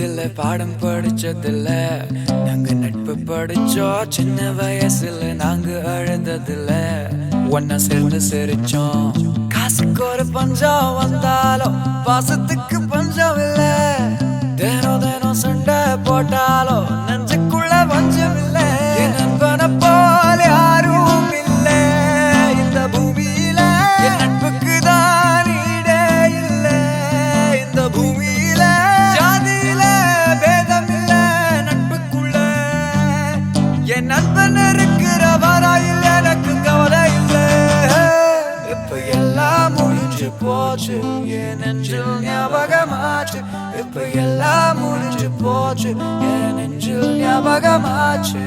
கூடத்துல பாடம் படிச்சதில்ல நாங்க நட்பு படிச்சோம் சின்ன வயசுல நாங்க அழுததில்ல ஒன்னா சேர்ந்து சிரிச்சோம் காசுக்கு ஒரு பஞ்சம் வந்தாலும் பாசத்துக்கு பஞ்சம் இல்ல தினம் தினம் சண்டை போட்டாலும் நெஞ்சுக்குள்ள பஞ்சம் இல்ல என் நண்பனை போல யாரும் இல்ல இந்த பூமியில என் நட்புக்கு தான் ஈடே இல்ல இந்த பூமியில ஜாதியில பேதம் இல்ல நட்புக்குள்ள என் நண்பன் இருக்கிற வராயில் எனக்கு கவலை இல்ல இப்ப எல்லாம் முடிஞ்சு போச்சு என் நெஞ்சில் ஞாபகமாச்சு இப்ப எல்லாம் முடிஞ்சு போச்சு என் நெஞ்சில் ஞாபகமாச்சு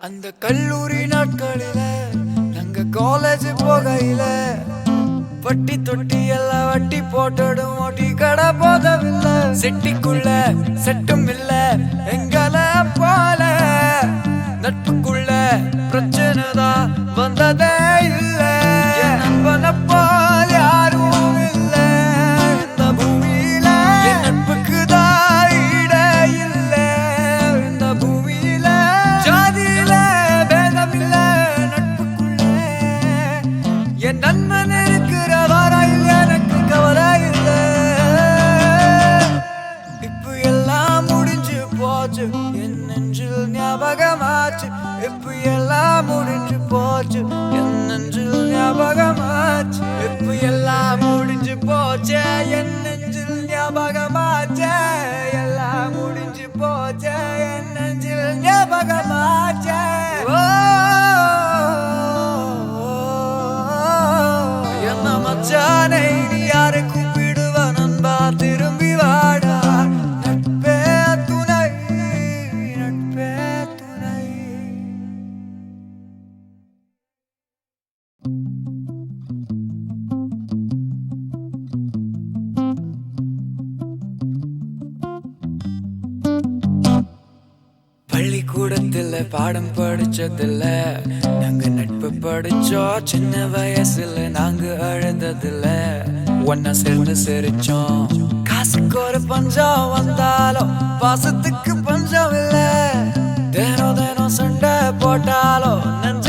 அந்த கல்லூரி நாட்களில நாங்க காலேஜ் போகையில வட்டி தொட்டி எல்லாம் வட்டி போட்டடும் ஓட்டி கடை போதவில்லை செட்டிக்குள்ள செட்டும் இல்ல எங்களை போல நட்புக்குள்ள பிரச்சனைதான் வந்ததே இல்ல நண்பனை போல யாரும் இல்ல இந்த பூமியில என் நட்புக்கு தான் ஈடே இல்ல இந்த பூமியில ஜாதியில பேதம் இல்ல நட்புக்குள்ள என் நண்பன் இருக்கிற வரையில் எனக்கு கவலை இல்ல இப்ப எல்லாம் முடிஞ்சு போச்சு என் நெஞ்சில் ஞாபகமாச்சு இப்ப எல்லாம் முடிஞ்சு போச்சு என் நெஞ்சில் ஞாபகமாச்சு இப்ப எல்லாம் முடிஞ்சு போச்சு என் நெஞ்சில் ஞாபகமாச்சு எல்லாம் முடிஞ்சு போச்சு என் நெஞ்சில் ஞாபகமாச்சு என்ன மச்சானை நீ யாரை கூப்பிடுவ நண்பா திரும்பி வாடா நட்பே துணை நட்பே துணை பள்ளிக்கூடத்துல பாடம் படிச்சதில்ல நாங்க நட்பு படிச்சோம் சின்ன வயசுல நாங்க அழுததில்ல ஒன்னா சேர்ந்து சிரிச்சோம் காசுக்கு ஒரு பஞ்சம் வந்தாலும் பாசத்துக்கு பஞ்சம் இல்ல தினம் தினம் சண்டை போட்டாலும் நெஞ்ச